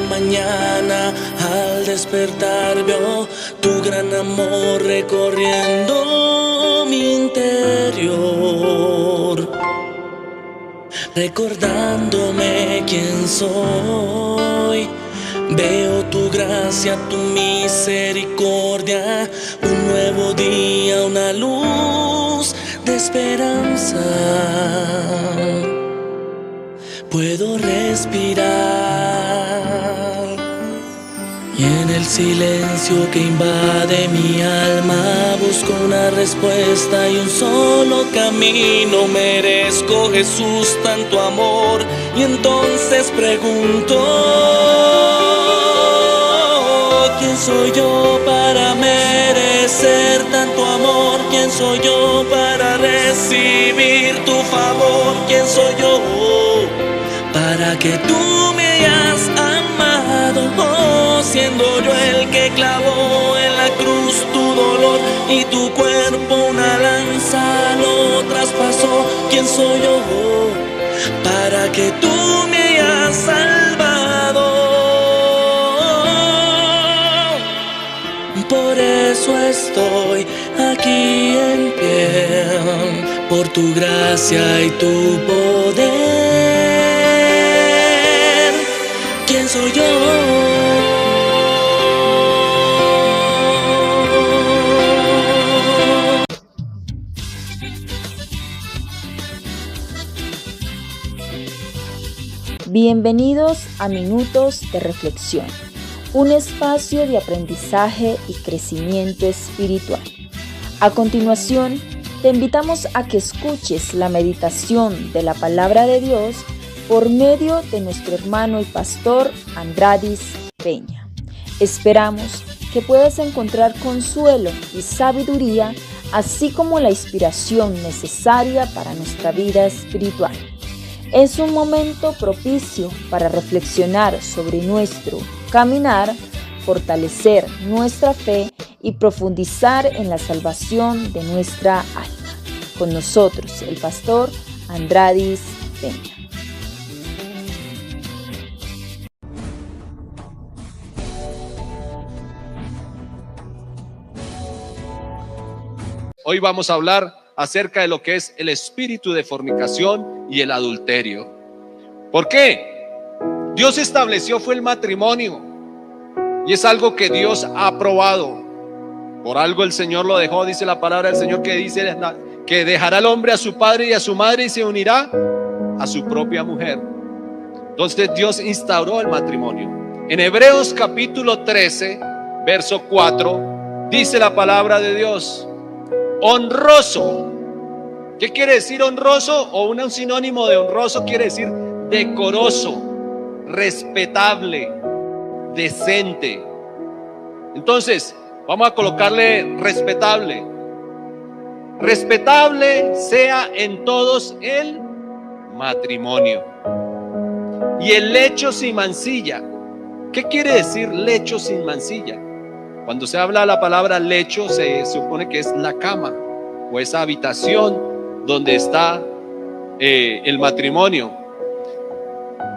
mañana al despertar veo tu gran amor recorriendo mi interior, recordándome quién soy. Veo tu gracia, tu misericordia, un nuevo día, una luz de esperanza. Puedo respirar y en el silencio que invade mi alma busco una respuesta y un solo camino. Merezco, Jesús, tanto amor, y entonces pregunto: ¿quién soy yo para merecer tanto amor? ¿Quién soy yo para recibir tu favor? ¿Quién soy yo para que tú me hayas amado? Siendo yo el que clavó en la cruz tu dolor y tu cuerpo una lanza lo traspasó. ¿Quién soy yo para que tú me hayas salvado? Por eso estoy aquí en pie, por tu gracia y tu poder. ¿Quién soy yo? Bienvenidos a Minutos de Reflexión, un espacio de aprendizaje y crecimiento espiritual. A continuación, te invitamos a que escuches la meditación de la Palabra de Dios por medio de nuestro hermano y pastor Andradis Peña. Esperamos que puedas encontrar consuelo y sabiduría, así como la inspiración necesaria para nuestra vida espiritual. Es un momento propicio para reflexionar sobre nuestro caminar, fortalecer nuestra fe y profundizar en la salvación de nuestra alma. Con nosotros, el pastor Andradis Peña. Hoy vamos a hablar acerca de lo que es el espíritu de fornicación y el adulterio. ¿Por qué? Dios estableció fue el matrimonio y es algo que Dios ha aprobado. Por algo el Señor lo dejó, dice la palabra del Señor, que dice que dejará al hombre a su padre y a su madre y se unirá a su propia mujer. Entonces Dios instauró el matrimonio. En Hebreos capítulo 13, verso 4, dice la palabra de Dios: honroso. ¿Qué quiere decir honroso? O un sinónimo de honroso quiere decir decoroso, respetable, decente. Entonces, vamos a colocarle respetable. Respetable sea en todos el matrimonio. Y el lecho sin mancilla. ¿Qué quiere decir lecho sin mancilla? Cuando se habla la palabra lecho, se supone que es la cama o esa habitación donde está el matrimonio.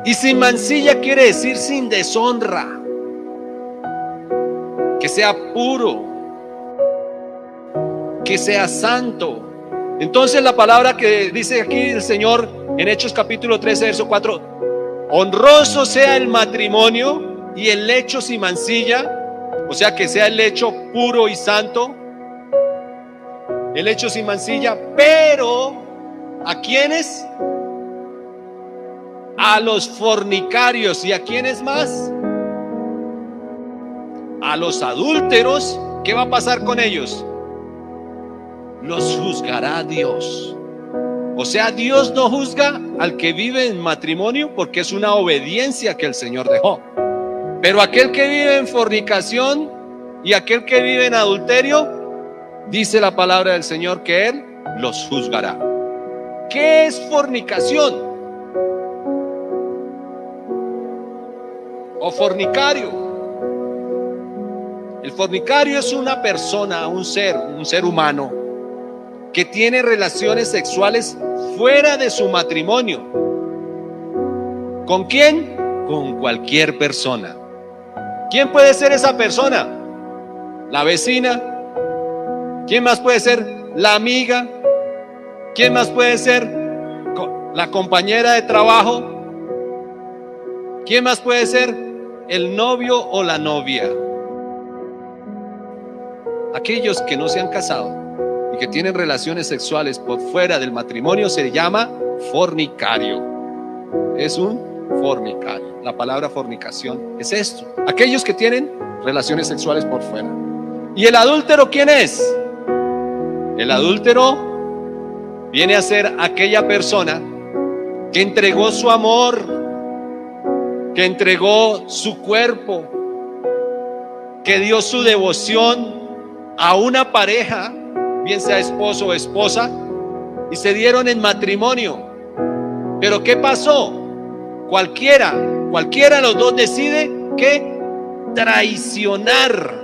Y sin mancilla quiere decir sin deshonra, que sea puro, que sea santo. Entonces la palabra que dice aquí el Señor en Hechos capítulo 13, verso 4: honroso sea el matrimonio y el lecho sin mancilla. O sea, que sea el lecho puro y santo, el lecho sin mancilla. Pero ¿a quiénes? A los fornicarios. ¿Y a quiénes más? A los adúlteros. ¿Qué va a pasar con ellos? Los juzgará Dios. O sea, Dios no juzga al que vive en matrimonio porque es una obediencia que el Señor dejó. Pero aquel que vive en fornicación y aquel que vive en adulterio, dice la palabra del Señor que Él los juzgará. ¿Qué es fornicación? O fornicario. El fornicario es una persona, un ser humano que tiene relaciones sexuales fuera de su matrimonio. ¿Con quién? Con cualquier persona. ¿Quién puede ser esa persona? La vecina. ¿Quién más puede ser? La amiga. ¿Quién más puede ser? La compañera de trabajo. ¿Quién más puede ser? El novio o la novia. Aquellos que no se han casado y que tienen relaciones sexuales por fuera del matrimonio se llama fornicario. Es un fornicario. La palabra fornicación es esto. Aquellos que tienen relaciones sexuales por fuera. ¿Y el adúltero quién es? El adúltero viene a ser aquella persona que entregó su amor, que entregó su cuerpo, que dio su devoción a una pareja, bien sea esposo o esposa, y se dieron en matrimonio. Pero ¿qué pasó? Cualquiera de los dos decide que traicionar.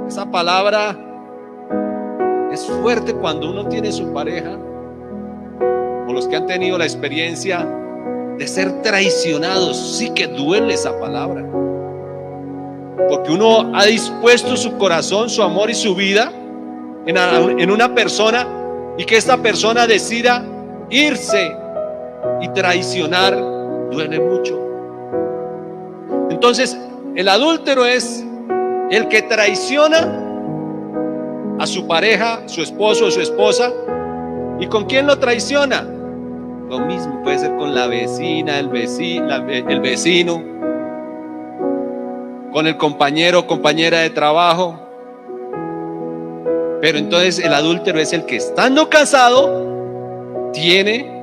Esa palabra es fuerte cuando uno tiene su pareja, o los que han tenido la experiencia de ser traicionados. Sí que duele esa palabra, porque uno ha dispuesto su corazón, su amor y su vida en una persona, y que esta persona decida irse y traicionar, duele mucho. Entonces, el adúltero es el que traiciona a su pareja, su esposo o su esposa. ¿Y con quién lo traiciona? Lo mismo, puede ser con la vecina, el vecino, con el compañero o compañera de trabajo. Pero entonces el adúltero es el que, estando casado, tiene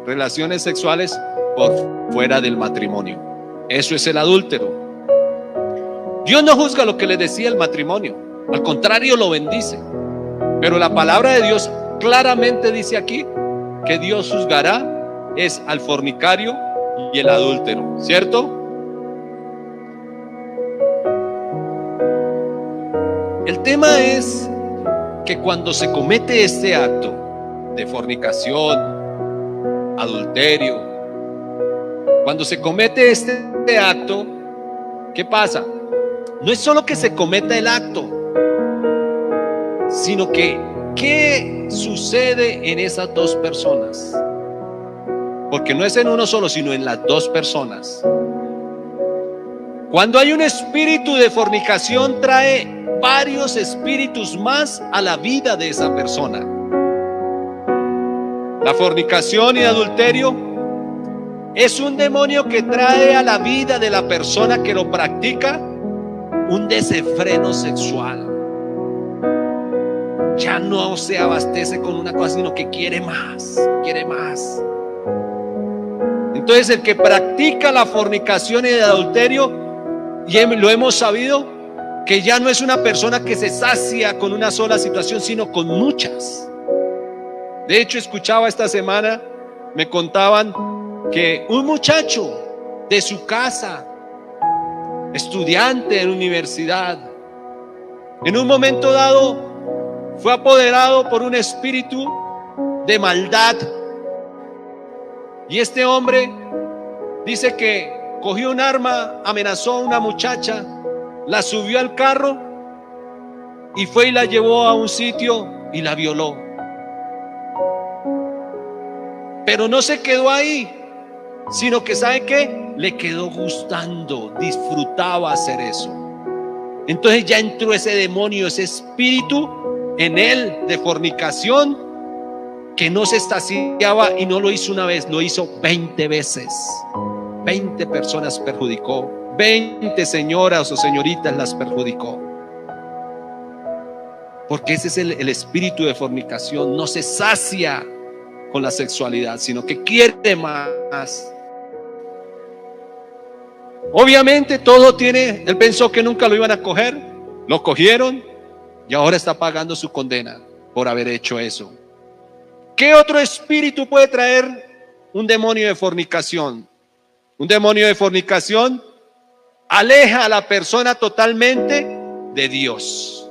relaciones sexuales por fuera del matrimonio. Eso es el adúltero. Dios no juzga lo que le decía el matrimonio, al contrario, lo bendice. Pero la palabra de Dios claramente dice aquí que Dios juzgará es al fornicario y el adúltero, ¿cierto? El tema es que cuando se comete este acto de fornicación, adulterio, cuando se comete este acto, ¿qué pasa? No es solo que se cometa el acto, sino que ¿qué sucede en esas dos personas? Porque no es en uno solo, sino en las dos personas. Cuando hay un espíritu de fornicación, trae varios espíritus más a la vida de esa persona. La fornicación y el adulterio es un demonio que trae a la vida de la persona que lo practica un desenfreno sexual. Ya no se abastece con una cosa, sino que quiere más, quiere más. Entonces el que practica la fornicación y el adulterio, y lo hemos sabido, que ya no es una persona que se sacia con una sola situación, sino con muchas. De hecho, escuchaba esta semana, me contaban que un muchacho de su casa, estudiante en universidad, en un momento dado fue apoderado por un espíritu de maldad. Y este hombre dice que cogió un arma, amenazó a una muchacha, la subió al carro y fue y la llevó a un sitio y la violó. Pero no se quedó ahí, sino que ¿sabe qué? Le quedó gustando, disfrutaba hacer eso. Entonces ya entró ese demonio, ese espíritu en él de fornicación, que no se estaciaba, y no lo hizo una vez, lo hizo 20 veces. 20 personas perjudicó, 20 señoras o señoritas las perjudicó. Porque ese es el espíritu de fornicación. No se sacia con la sexualidad, sino que quiere más. Obviamente él pensó que nunca lo iban a coger, lo cogieron y ahora está pagando su condena por haber hecho eso. ¿Qué otro espíritu puede traer un demonio de fornicación? Un demonio de fornicación aleja a la persona totalmente de Dios.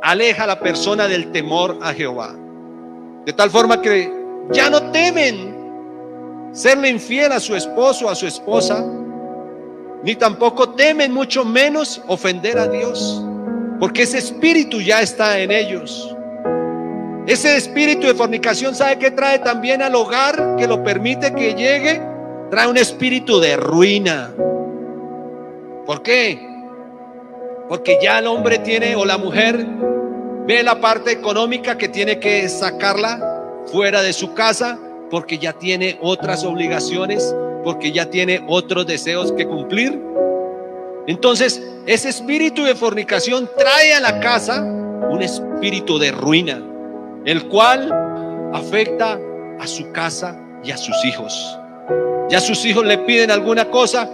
Aleja a la persona del temor a Jehová. De tal forma que ya no temen serle infiel a su esposo o a su esposa. ni tampoco temen, mucho menos ofender a Dios, porque ese espíritu ya está en ellos. Ese espíritu de fornicación, ¿sabe qué trae también al hogar que lo permite que llegue? Trae un espíritu de ruina. ¿Por qué? Porque ya el hombre tiene, o la mujer ve la parte económica que tiene que sacarla fuera de su casa, porque ya tiene otras obligaciones, porque ya tiene otros deseos que cumplir. Entonces ese espíritu de fornicación trae a la casa un espíritu de ruina, el cual afecta a su casa y a sus hijos. Ya sus hijos le piden alguna cosa,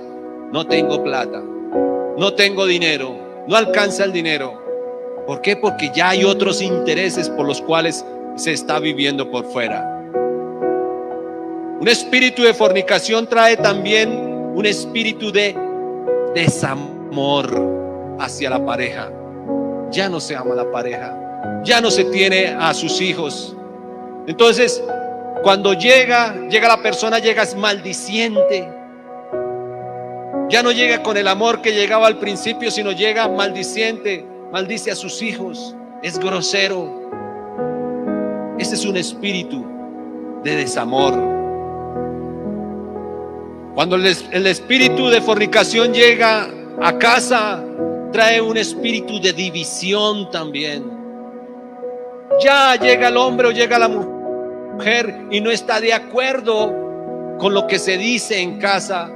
no tengo plata, no tengo dinero, no alcanza el dinero. ¿Por qué? Porque ya hay otros intereses por los cuales se está viviendo por fuera. Un espíritu de fornicación trae también un espíritu de desamor hacia la pareja. Ya no se ama a la pareja, ya no se tiene a sus hijos. Entonces, cuando llega la persona, llega maldiciente. Ya no llega con el amor que llegaba al principio, sino llega maldiciente, maldice a sus hijos, es grosero. Ese es un espíritu de desamor. Cuando el espíritu de fornicación llega a casa, trae un espíritu de división también. Ya llega el hombre o llega la mujer y no está de acuerdo con lo que se dice en casa.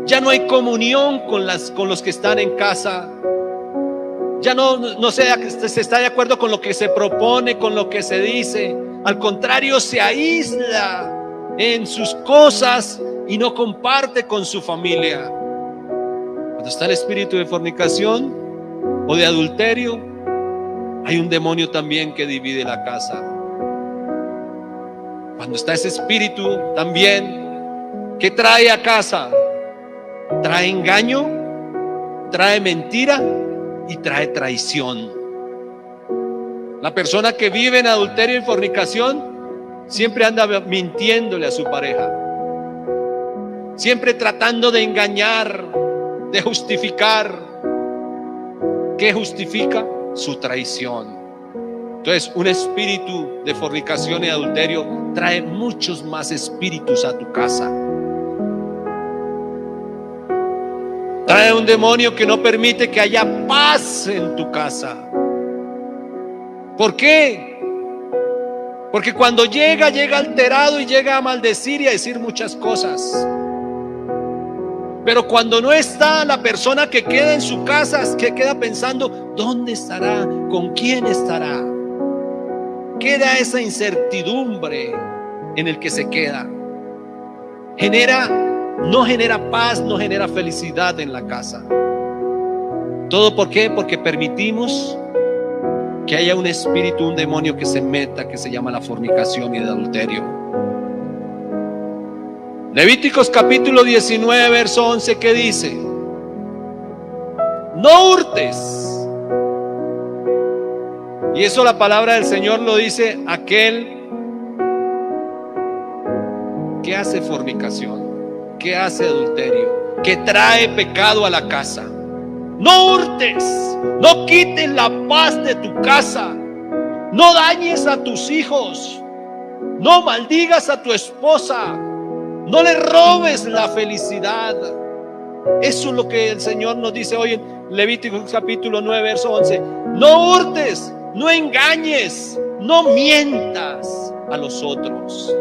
Ya no hay comunión con los que están en casa. Ya no se está de acuerdo con lo que se propone, con lo que se dice. Al contrario, se aísla en sus cosas y no comparte con su familia. Cuando está el espíritu de fornicación o de adulterio, hay un demonio también que divide la casa. Cuando está ese espíritu también que trae a casa, trae engaño, trae mentira y trae traición. La persona que vive en adulterio y fornicación siempre anda mintiéndole a su pareja, siempre tratando de engañar, de justificar. ¿Qué justifica? Su traición. Entonces, un espíritu de fornicación y adulterio trae muchos más espíritus a tu casa. Trae un demonio que no permite que haya paz en tu casa. ¿Por qué? Porque cuando llega alterado y llega a maldecir y a decir muchas cosas. Pero cuando no está, la persona que queda en su casa, que queda pensando, ¿dónde estará? ¿Con quién estará? Queda esa incertidumbre en el que se queda. No genera paz, no genera felicidad en la casa. ¿Todo por qué? Porque permitimos que haya un espíritu, un demonio que se meta, que se llama la fornicación y el adulterio. Levíticos capítulo 19, verso 11, ¿qué dice? No hurtes. Y eso la palabra del Señor lo dice aquel que hace fornicación, que hace adulterio, que trae pecado a la casa. No hurtes, no quites la paz de tu casa, no dañes a tus hijos, no maldigas a tu esposa, no le robes la felicidad. Eso es lo que el Señor nos dice hoy en Levíticos capítulo 9, verso 11. No hurtes, no engañes, no mientas a los otros.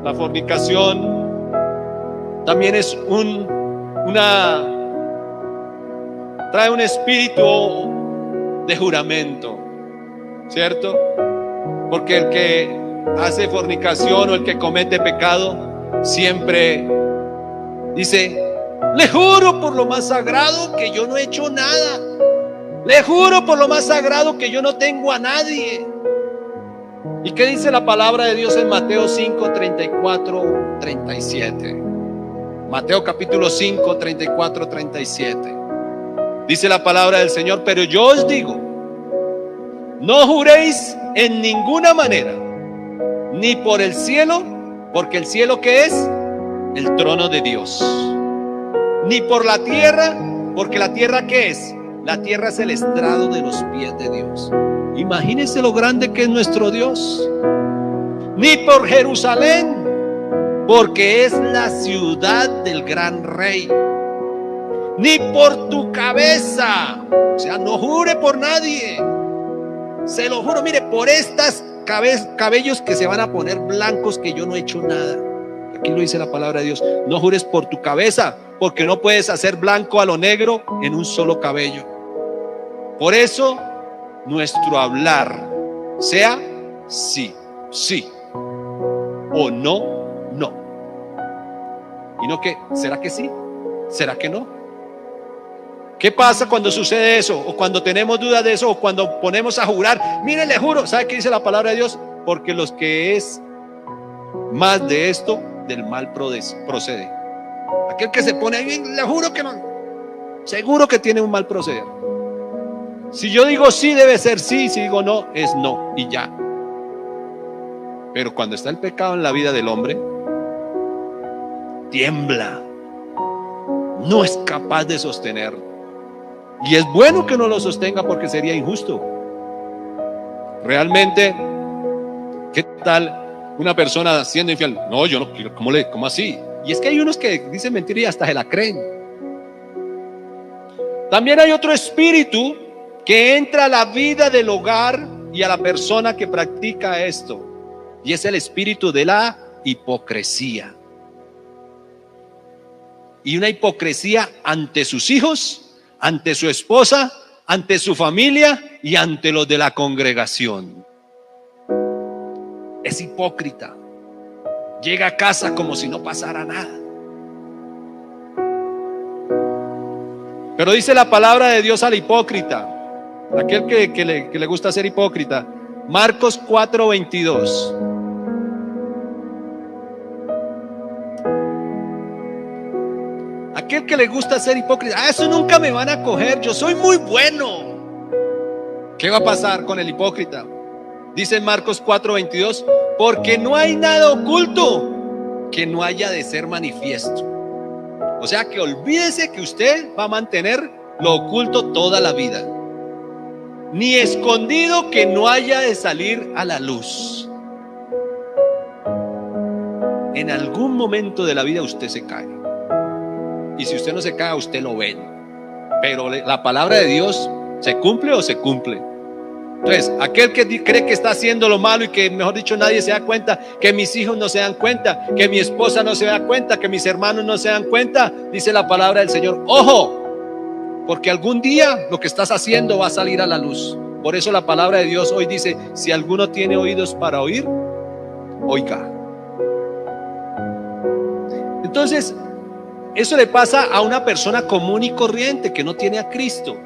La fornicación también es trae un espíritu de juramento, ¿cierto? Porque el que hace fornicación o el que comete pecado siempre dice: le juro por lo más sagrado que yo no he hecho nada, le juro por lo más sagrado que yo no tengo a nadie. ¿Y qué dice la palabra de Dios en Mateo 5, 34, 37? Mateo capítulo 5, 34, 37. Dice la palabra del Señor: pero yo os digo, no juréis en ninguna manera, ni por el cielo, porque el cielo ¿qué es? el trono de Dios, ni por la tierra, porque la tierra ¿qué es? La tierra es el estrado de los pies de Dios. Imagínense lo grande que es nuestro Dios. Ni por Jerusalén, porque es la ciudad del gran rey. Ni por tu cabeza, o sea, no jure por nadie. Se lo juro, mire, por estas cabellos que se van a poner blancos, que yo no he hecho nada. Aquí lo dice la palabra de Dios. No jures por tu cabeza, porque no puedes hacer blanco a lo negro en un solo cabello. Por eso nuestro hablar sea sí, sí, o no, no. Y no que, ¿será que sí? ¿Será que no? ¿Qué pasa cuando sucede eso? O cuando tenemos dudas de eso, o cuando ponemos a jurar, mire, le juro, ¿sabe qué dice la palabra de Dios? Porque los que es más de esto, del mal procede. Aquel que se pone ahí, le juro que no, seguro que tiene un mal proceder. Si yo digo sí, debe ser sí, si digo no, es no, y ya. Pero cuando está el pecado en la vida del hombre, tiembla, no es capaz de sostener. Y es bueno que no lo sostenga, porque sería injusto. Realmente, ¿qué tal una persona siendo infiel? No, yo no quiero, ¿cómo así? Y es que hay unos que dicen mentira y hasta se la creen. También hay otro espíritu que entra a la vida del hogar y a la persona que practica esto, y es el espíritu de la hipocresía. Y una hipocresía ante sus hijos, ante su esposa, ante su familia y ante los de la congregación. Es hipócrita. Llega a casa como si no pasara nada. Pero dice la palabra de Dios al hipócrita, aquel que le gusta ser hipócrita. Marcos 4:22. Aquel que le gusta ser hipócrita, eso nunca me van a coger, yo soy muy bueno. ¿Qué va a pasar con el hipócrita? Dice en Marcos 4:22, porque no hay nada oculto que no haya de ser manifiesto. O sea que olvídese que usted va a mantener lo oculto toda la vida, ni escondido que no haya de salir a la luz. En algún momento de la vida usted se cae, y si usted no se cae, usted lo ve. Pero la palabra de Dios, ¿se cumple o se cumple? Entonces, aquel que cree que está haciendo lo malo y que, mejor dicho, nadie se da cuenta, que mis hijos no se dan cuenta, que mi esposa no se da cuenta, que mis hermanos no se dan cuenta, dice la palabra del Señor, ojo, porque algún día lo que estás haciendo va a salir a la luz. Por eso la palabra de Dios hoy dice, si alguno tiene oídos para oír, oiga. Entonces, eso le pasa a una persona común y corriente que no tiene a Cristo.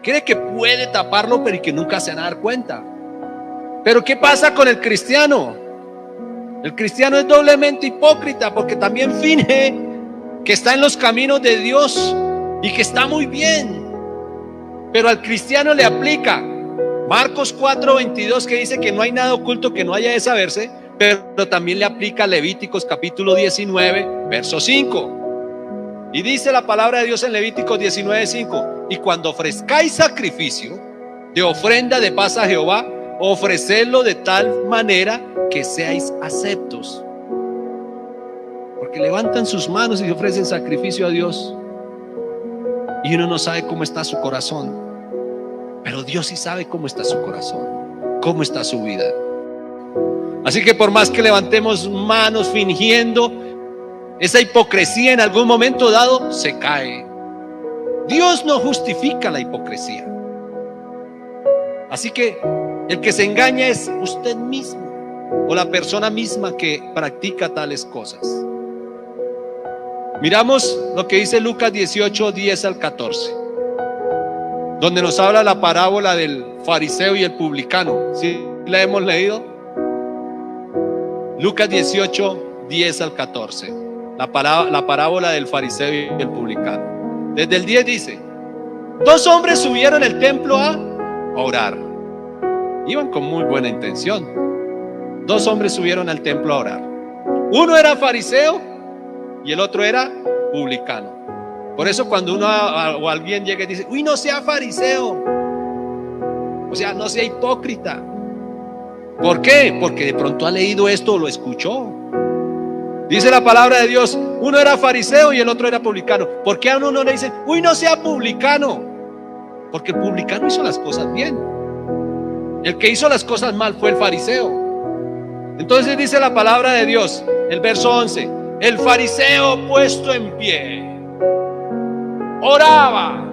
Cree que puede taparlo, pero y que nunca se van a dar cuenta. Pero ¿qué pasa con el cristiano? El cristiano es doblemente hipócrita, porque también finge que está en los caminos de Dios y que está muy bien. Pero al cristiano le aplica Marcos 4:22, que dice que no hay nada oculto que no haya de saberse, pero también le aplica Levíticos capítulo 19, verso 5. Y dice la palabra de Dios en Levíticos 19:5, y cuando ofrezcáis sacrificio de ofrenda de paz a Jehová, ofrecedlo de tal manera que seáis aceptos. Porque levantan sus manos y ofrecen sacrificio a Dios, y uno no sabe cómo está su corazón, pero Dios sí sabe cómo está su corazón, cómo está su vida. Así que por más que levantemos manos fingiendo, esa hipocresía en algún momento dado se cae. Dios no justifica la hipocresía. Así que el que se engaña es usted mismo, o la persona misma que practica tales cosas. Miramos lo que dice Lucas 18, 10 al 14, donde nos habla la parábola del fariseo y el publicano. ¿Sí la hemos leído? Lucas 18, 10 al 14, la parábola del fariseo y el publicano. Desde el 10 dice: dos hombres subieron al templo a orar. Iban con muy buena intención. Dos hombres subieron al templo a orar. Uno era fariseo y el otro era publicano. Por eso cuando uno o alguien llega y dice, uy, no sea fariseo, o sea, no sea hipócrita. ¿Por qué? Porque de pronto ha leído esto o lo escuchó. Dice la palabra de Dios, uno era fariseo y el otro era publicano. ¿Por qué a uno no le dicen, uy, no sea publicano? Porque el publicano hizo las cosas bien. El que hizo las cosas mal fue el fariseo. Entonces dice la palabra de Dios, el verso 11, el fariseo puesto en pie oraba.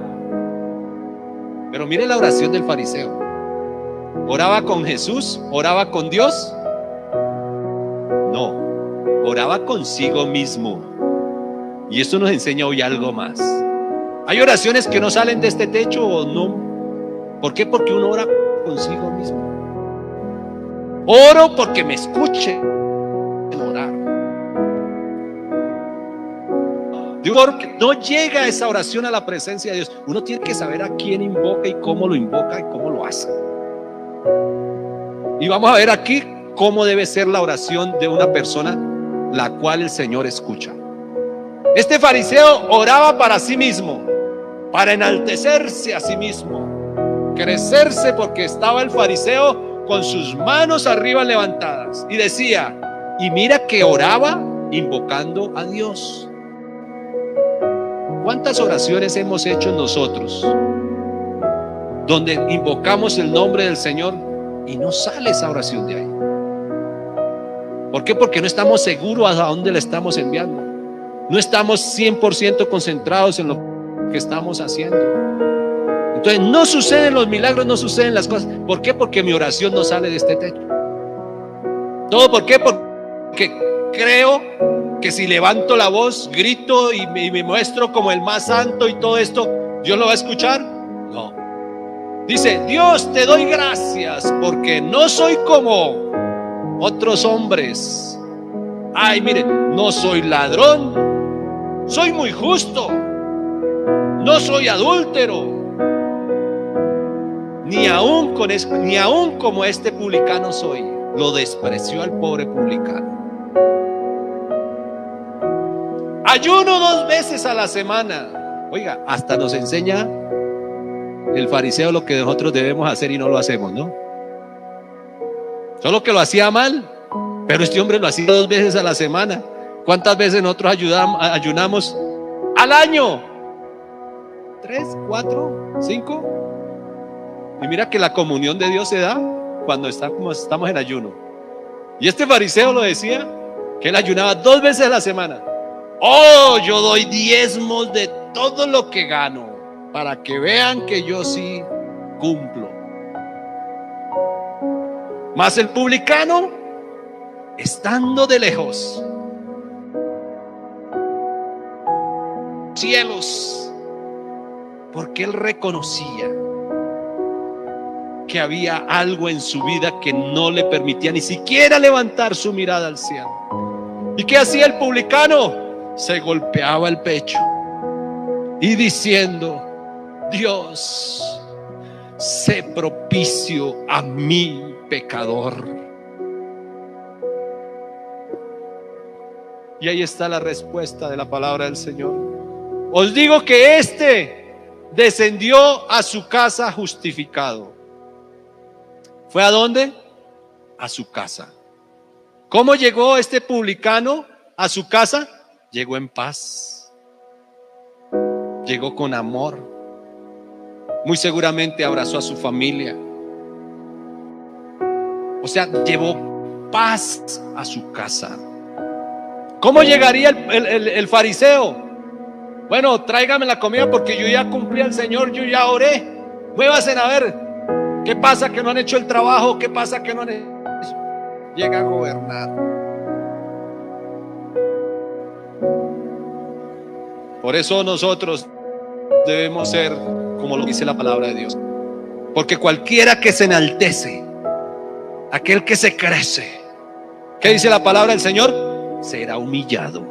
Pero mire la oración del fariseo. ¿Oraba con Jesús? ¿Oraba con Dios? No, oraba consigo mismo. Y esto nos enseña hoy algo más. Hay oraciones que no salen de este techo o no. ¿Por qué? Porque uno ora consigo mismo. Oro porque me escuche orar. Porque no llega esa oración a la presencia de Dios. Uno tiene que saber a quién invoca y cómo lo invoca y cómo lo hace. Y vamos a ver aquí cómo debe ser la oración de una persona la cual el Señor escucha. Este fariseo oraba para sí mismo, para enaltecerse a sí mismo, crecerse, porque estaba el fariseo con sus manos arriba levantadas y decía, y mira que oraba invocando a Dios. ¿Cuántas oraciones hemos hecho nosotros donde invocamos el nombre del Señor y no sale esa oración de ahí? ¿Por qué? Porque no estamos seguros a dónde la estamos enviando. No estamos 100% concentrados en lo que estamos haciendo. Entonces no suceden los milagros, no suceden las cosas. ¿Por qué? Porque mi oración no sale de este techo. ¿Todo por qué? Porque creo que si levanto la voz, grito y me muestro como el más santo y todo esto, ¿Dios lo va a escuchar? No. Dice, Dios, te doy gracias porque no soy como otros hombres. Ay, mire, no soy ladrón, soy muy justo, no soy adúltero, ni aún como este publicano soy. Lo despreció al pobre publicano. Ayuno 2 veces a la semana. Oiga, hasta nos enseña el fariseo lo que nosotros debemos hacer y no lo hacemos, ¿no? Solo que lo hacía mal, pero este hombre lo hacía 2 veces a la semana. ¿Cuántas veces nosotros ayunamos al año? 3, 4, 5. Y mira que la comunión de Dios se da cuando estamos en ayuno. Y este fariseo lo decía, que él ayunaba 2 veces a la semana. Oh, yo doy diezmos de todo lo que gano, para que vean que yo sí cumplo. Mas el publicano, estando de lejos, cielos, porque él reconocía que había algo en su vida que no le permitía ni siquiera levantar su mirada al cielo. ¿Y qué hacía el publicano? Se golpeaba el pecho y diciendo, Dios, sé propicio a mí, pecador. Y ahí está la respuesta de la palabra del Señor. Os digo que éste descendió a su casa justificado. ¿Fue a dónde? A su casa. ¿Cómo llegó este publicano a su casa? Llegó en paz. Llegó con amor. Muy seguramente abrazó a su familia. O sea, llevó paz a su casa. ¿Cómo llegaría el fariseo? Bueno, tráigame la comida porque yo ya cumplí al Señor, yo ya oré. Muévanse a ver qué pasa que no han hecho el trabajo, qué pasa que no han hecho. Llega a gobernar. Por eso nosotros debemos ser como lo dice la palabra de Dios. Porque cualquiera que se enaltece, aquel que se crece, ¿qué dice la palabra del Señor? Será humillado.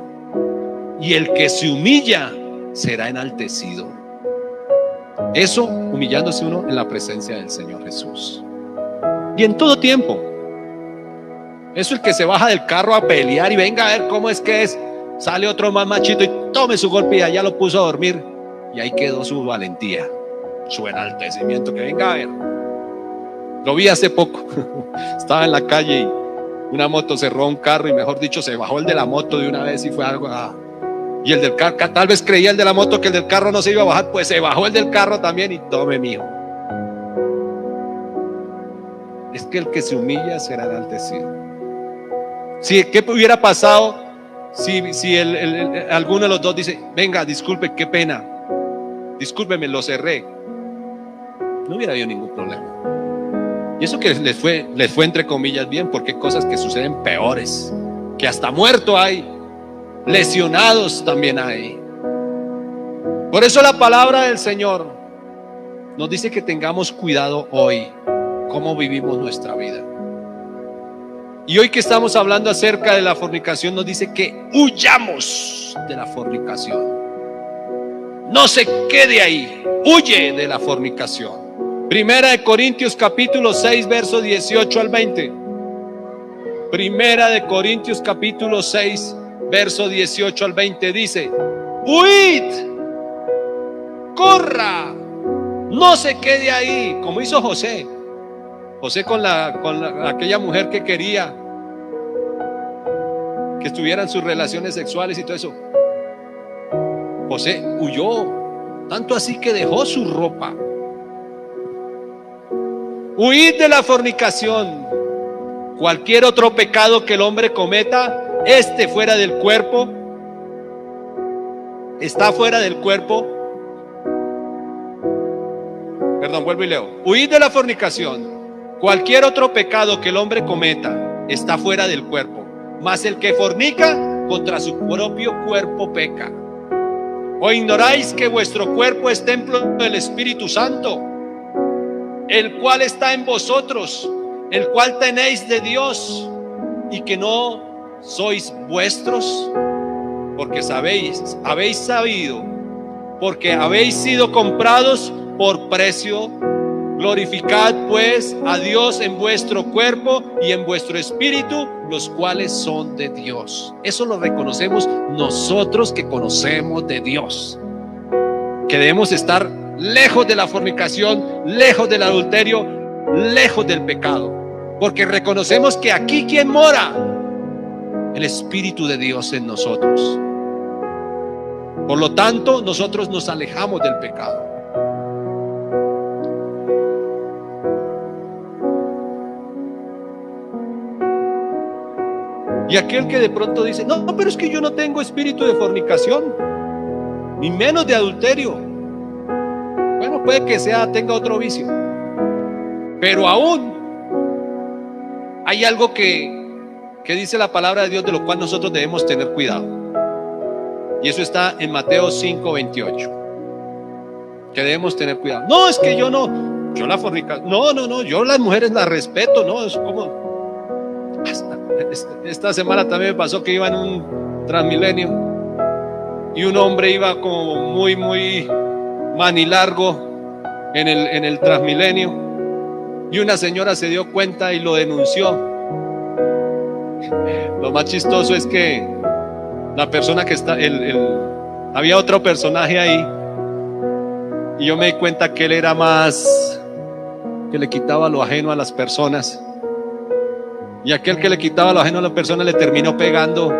Y el que se humilla será enaltecido. Eso humillándose uno en la presencia del Señor Jesús. Y en todo tiempo. Eso el que se baja del carro a pelear y venga a ver cómo es que es. Sale otro más machito y tome su golpe y allá lo puso a dormir. Y ahí quedó su valentía, su enaltecimiento, que venga a ver. Lo vi hace poco. Estaba en la calle y una moto cerró un carro y mejor dicho se bajó el de la moto de una vez y fue algo... Y el del carro, tal vez creía el de la moto que el del carro no se iba a bajar, pues se bajó el del carro también y tome, mijo. Es que el que se humilla será enaltecido. Si, ¿qué hubiera pasado si alguno de los dos dice, venga, disculpe, qué pena, discúlpeme, lo cerré? No hubiera habido ningún problema. Y eso que les fue entre comillas bien, porque hay cosas que suceden peores, que hasta muerto hay, lesionados también hay. Por eso la palabra del Señor nos dice que tengamos cuidado hoy cómo vivimos nuestra vida. Y hoy que estamos hablando acerca de la fornicación, nos dice que huyamos de la fornicación. No se quede ahí, huye de la fornicación. Primera de Corintios capítulo 6 verso 18 al 20. Primera de Corintios capítulo 6 verso 18 al 20 dice: huid, corra, no se quede ahí, como hizo José con aquella mujer que quería que estuvieran sus relaciones sexuales y todo eso. José huyó, tanto así que dejó su ropa. Huid de la fornicación. Cualquier otro pecado que el hombre cometa, fuera del cuerpo, está fuera del cuerpo. Perdón, vuelvo y leo. Huid de la fornicación. Cualquier otro pecado que el hombre cometa está fuera del cuerpo, mas el que fornica contra su propio cuerpo peca. ¿O ignoráis que vuestro cuerpo es templo del Espíritu Santo, el cual está en vosotros, el cual tenéis de Dios, y que no sois vuestros? Porque habéis sabido, porque habéis sido comprados por precio. Glorificad pues a Dios en vuestro cuerpo y en vuestro espíritu, los cuales son de Dios. Eso lo reconocemos nosotros que conocemos de Dios, que debemos estar lejos de la fornicación, lejos del adulterio, lejos del pecado, porque reconocemos que aquí ¿quién mora? El Espíritu de Dios en nosotros. Por lo tanto, nosotros nos alejamos del pecado. Y aquel que de pronto dice, no, pero es que yo no tengo espíritu de fornicación, ni menos de adulterio. Bueno, puede que tenga otro vicio, pero aún hay algo que dice la palabra de Dios, de lo cual nosotros debemos tener cuidado. Y eso está en Mateo 5:28, que debemos tener cuidado. No, es que yo la fornicación, no, yo las mujeres las respeto, no, es como... Esta semana también me pasó que iba en un Transmilenio y un hombre iba como muy manilargo en el Transmilenio, y una señora se dio cuenta y lo denunció. Lo más chistoso es que la persona que está, había otro personaje ahí, y yo me di cuenta que él era más que le quitaba lo ajeno a las personas. Y aquel que le quitaba lo ajeno a la persona le terminó pegando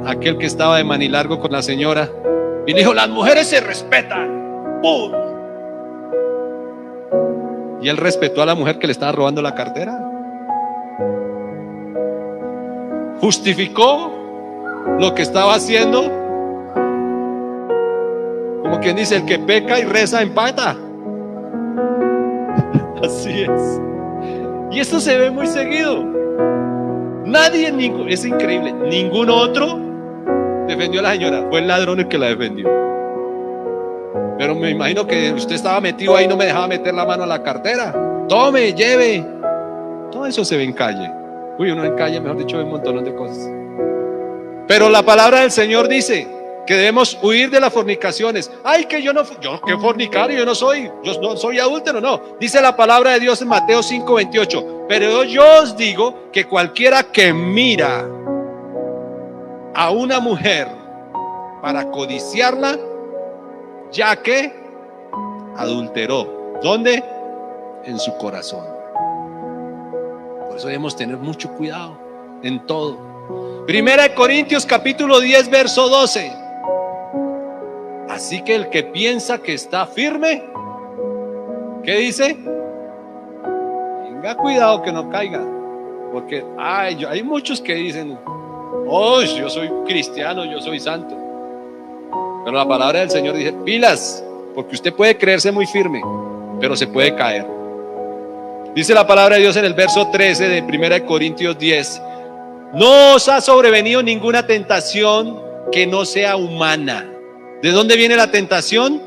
aquel que estaba de manilargo con la señora, y le dijo: las mujeres se respetan. ¡Pum! Y él respetó a la mujer que le estaba robando la cartera. Justificó lo que estaba haciendo, como quien dice, el que peca y reza empata. Así es. Y esto se ve muy seguido. Nadie, es increíble, ningún otro defendió a la señora. Fue el ladrón el que la defendió. Pero me imagino que usted estaba metido ahí, no me dejaba meter la mano a la cartera. Tome, lleve. Todo eso se ve en calle. Uno en calle, mejor dicho, ve un montón de cosas. Pero la palabra del Señor dice que debemos huir de las fornicaciones. Ay, que yo que fornicario, yo no soy adúltero, no. Dice la palabra de Dios en Mateo 5:28. Pero yo os digo que cualquiera que mira a una mujer para codiciarla, ya que adulteró. ¿Dónde? En su corazón. Por eso debemos tener mucho cuidado en todo. Primera de Corintios capítulo 10 verso 12. Así que el que piensa que está firme, ¿qué dice? Tenga cuidado que no caiga. Porque hay muchos que dicen, oh, yo soy cristiano, yo soy santo. Pero la palabra del Señor dice, pilas, porque usted puede creerse muy firme, pero se puede caer. Dice la palabra de Dios en el verso 13 de 1 Corintios 10, no os ha sobrevenido ninguna tentación que no sea humana. ¿De dónde viene la tentación?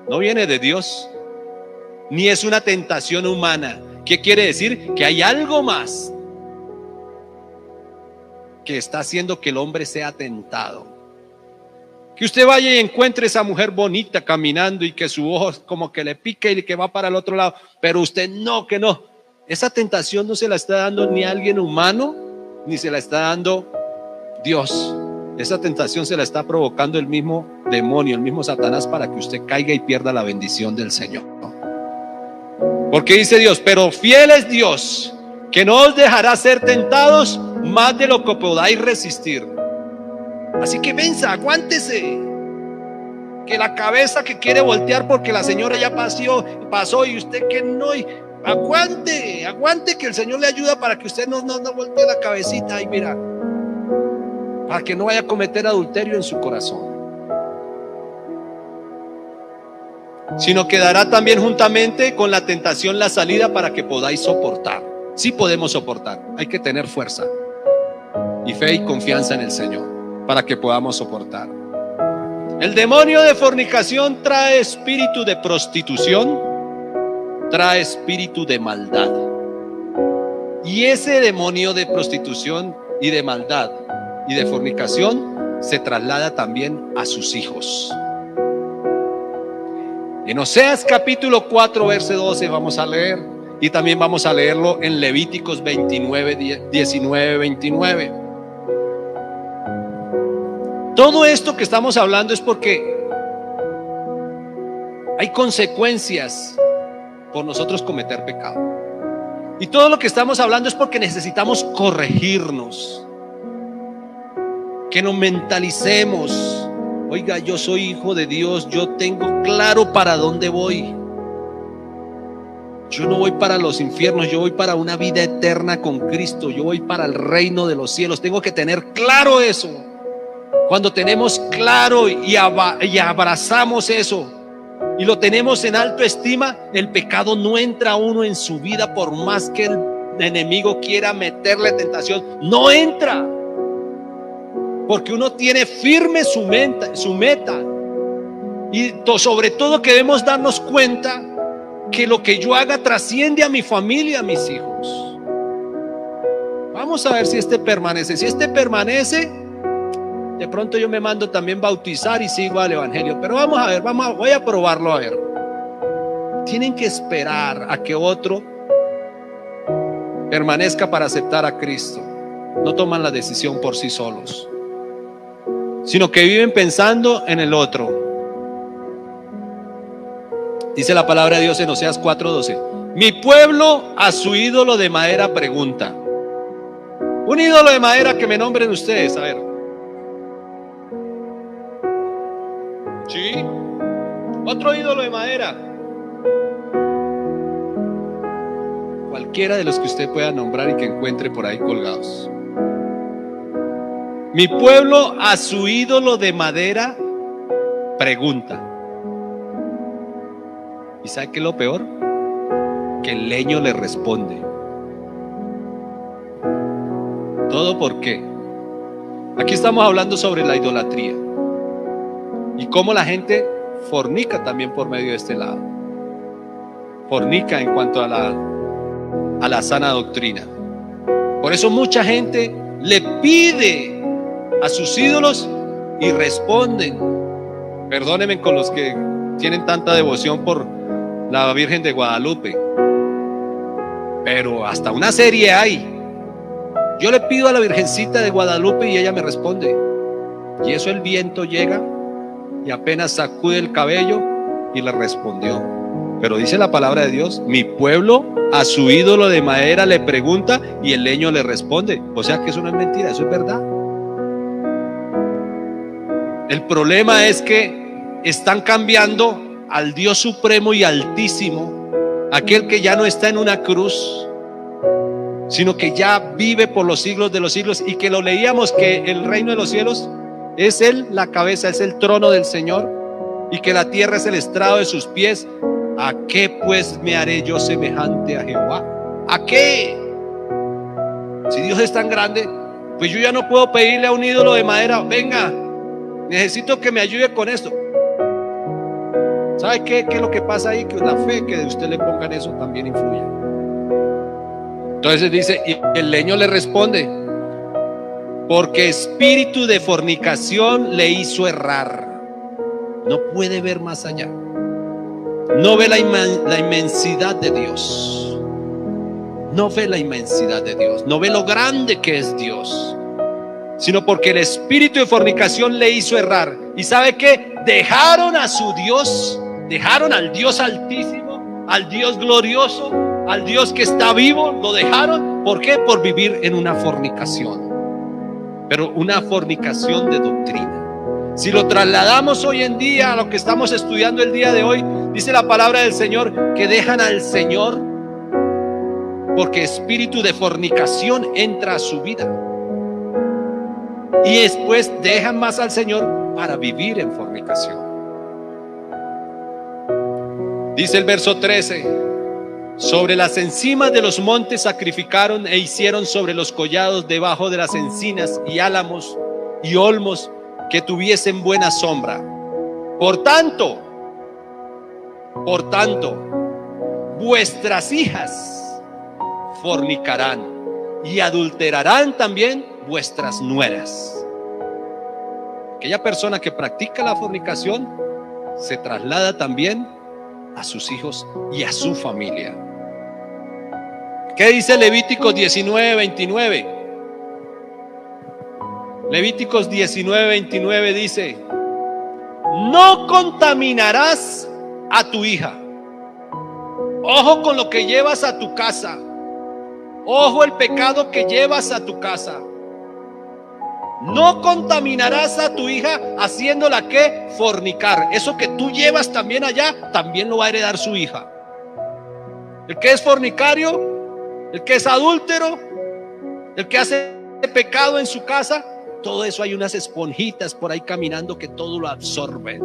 No viene de Dios, ni es una tentación humana. ¿Qué quiere decir? Que hay algo más que está haciendo que el hombre sea tentado. Que usted vaya y encuentre esa mujer bonita caminando y que su ojo como que le pique y que va para el otro lado, pero usted no, que no. Esa tentación no se la está dando ni alguien humano, ni se la está dando Dios. Esa tentación se la está provocando el mismo demonio, el mismo Satanás, para que usted caiga y pierda la bendición del Señor. Porque dice Dios, pero fiel es Dios, que no os dejará ser tentados más de lo que podáis resistir. Así que venza, aguántese. Que la cabeza que quiere voltear porque la señora ya pasó y usted que no, aguante que el Señor le ayuda para que usted no voltee la cabecita y mira, para que no vaya a cometer adulterio en su corazón, sino que dará también juntamente con la tentación la salida para que podáis soportar. Sí podemos soportar, hay que tener fuerza y fe y confianza en el Señor para que podamos soportar. El demonio de fornicación trae espíritu de prostitución, trae espíritu de maldad. Y ese demonio de prostitución y de maldad y de fornicación se traslada también a sus hijos. En Oseas capítulo 4 verso 12 vamos a leer, y también vamos a leerlo en Levíticos 19:29. Todo esto que estamos hablando es porque hay consecuencias por nosotros cometer pecado. Y todo lo que estamos hablando es porque necesitamos corregirnos, que nos mentalicemos. Oiga, yo soy hijo de Dios, yo tengo claro para dónde voy. Yo no voy para los infiernos, yo voy para una vida eterna con Cristo, yo voy para el reino de los cielos. Tengo que tener claro eso. Cuando tenemos claro y abrazamos eso y lo tenemos en alta estima, el pecado no entra a uno en su vida, por más que el enemigo quiera meterle tentación, no entra, porque uno tiene firme su meta. Y sobre todo que debemos darnos cuenta que lo que yo haga trasciende a mi familia, a mis hijos. Vamos a ver si este permanece. Si este permanece, de pronto yo me mando también bautizar y sigo al evangelio. Pero vamos a ver, voy a probarlo a ver. Tienen que esperar a que otro permanezca para aceptar a Cristo. No toman la decisión por sí solos, sino que viven pensando en el otro. Dice la palabra de Dios en Oseas 4:12: mi pueblo a su ídolo de madera pregunta. Un ídolo de madera que me nombren ustedes, a ver. Sí. Otro ídolo de madera. Cualquiera de los que usted pueda nombrar y que encuentre por ahí colgados. Mi pueblo a su ídolo de madera pregunta. ¿Y sabe qué es lo peor? Que el leño le responde. ¿Todo por qué? Aquí estamos hablando sobre la idolatría y cómo la gente fornica también por medio de este lado. Fornica en cuanto a la sana doctrina. Por eso mucha gente le pide a sus ídolos y responden. Perdónenme con los que tienen tanta devoción por la Virgen de Guadalupe, pero hasta una serie hay. Yo le pido a la Virgencita de Guadalupe y ella me responde. Y eso el viento llega y apenas sacude el cabello y le respondió. Pero dice la palabra de Dios, mi pueblo a su ídolo de madera le pregunta y el leño le responde. O sea que eso no es mentira, eso es verdad. El problema es que están cambiando al Dios supremo y altísimo, aquel que ya no está en una cruz, sino que ya vive por los siglos de los siglos, y que lo leíamos que el reino de los cielos es Él la cabeza, es el trono del Señor, y que la tierra es el estrado de sus pies. ¿A qué pues me haré yo semejante a Jehová? ¿A qué? Si Dios es tan grande, pues yo ya no puedo pedirle a un ídolo de madera, venga, necesito que me ayude con esto. ¿Sabe qué es lo que pasa ahí? Que la fe que usted le ponga en eso también influye. Entonces dice, y el leño le responde, porque espíritu de fornicación le hizo errar. No puede ver más allá. No ve la inmensidad de Dios. No ve la inmensidad de Dios. No ve lo grande que es Dios. Sino porque el espíritu de fornicación le hizo errar. ¿Y sabe qué? Dejaron a su Dios. Dejaron al Dios altísimo, al Dios glorioso, al Dios que está vivo. Lo dejaron. ¿Por qué? Por vivir en una fornicación. Pero una fornicación de doctrina. Si lo trasladamos hoy en día a lo que estamos estudiando el día de hoy, dice la palabra del Señor que dejan al Señor porque espíritu de fornicación entra a su vida. Y después dejan más al Señor para vivir en fornicación. Dice el verso 13: sobre las encimas de los montes sacrificaron e hicieron sobre los collados debajo de las encinas y álamos y olmos que tuviesen buena sombra. Por tanto, vuestras hijas fornicarán y adulterarán también vuestras nueras. Aquella persona que practica la fornicación se traslada también a sus hijos y a su familia. ¿Qué dice Levíticos 19:29? Levíticos 19:29 dice: no contaminarás a tu hija. Ojo con lo que llevas a tu casa. Ojo el pecado que llevas a tu casa. No contaminarás a tu hija haciéndola que fornicar. Eso que tú llevas también allá, también lo va a heredar su hija. El que es fornicario, el que es adúltero, el que hace pecado en su casa, todo eso hay unas esponjitas por ahí caminando que todo lo absorben.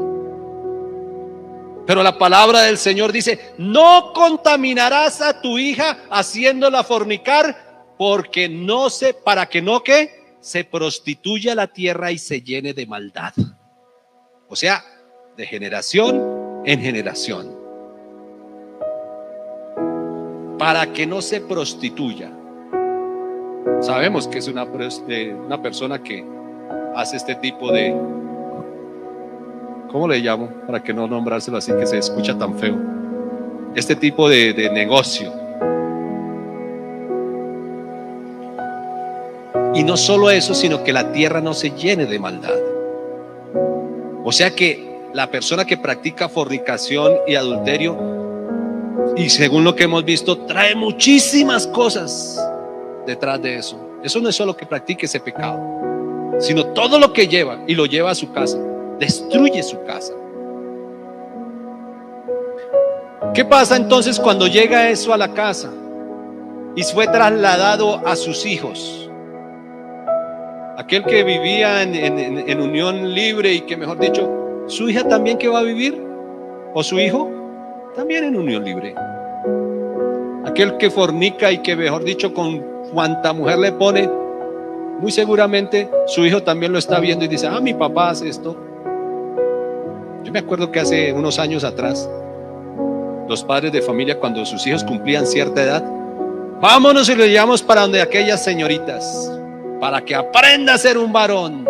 Pero la palabra del Señor dice: no contaminarás a tu hija haciéndola fornicar, porque no se, para que no que se prostituya la tierra y se llene de maldad. O sea, de generación en generación. Para que no se prostituya. Sabemos que es una persona que hace este tipo de, ¿cómo le llamo? Para que no nombrárselo así, que se escucha tan feo. Este tipo de negocio. Y no solo eso, sino que la tierra no se llene de maldad. O sea que la persona que practica fornicación y adulterio, y según lo que hemos visto, trae muchísimas cosas detrás de eso. Eso no es solo que practique ese pecado, sino todo lo que lleva y lo lleva a su casa, destruye su casa. ¿Qué pasa entonces cuando llega eso a la casa y fue trasladado a sus hijos? Aquel que vivía en unión libre y que, mejor dicho, su hija también que va a vivir, o su hijo también en unión libre. Aquel que fornica y que, mejor dicho, con cuanta mujer le pone, muy seguramente su hijo también lo está viendo y dice: ah, mi papá hace esto. Yo me acuerdo que hace unos años atrás, los padres de familia, cuando sus hijos cumplían cierta edad, vámonos y lo llevamos para donde aquellas señoritas, para que aprenda a ser un varón.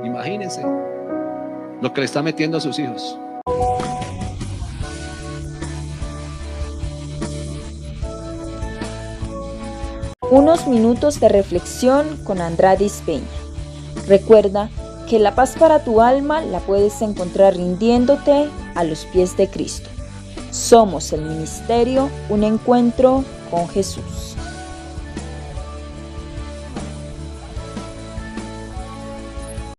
Imagínense lo que le está metiendo a sus hijos. Unos minutos de reflexión con Andradis Peña. Recuerda que la paz para tu alma la puedes encontrar rindiéndote a los pies de Cristo. Somos el ministerio, un encuentro con Jesús.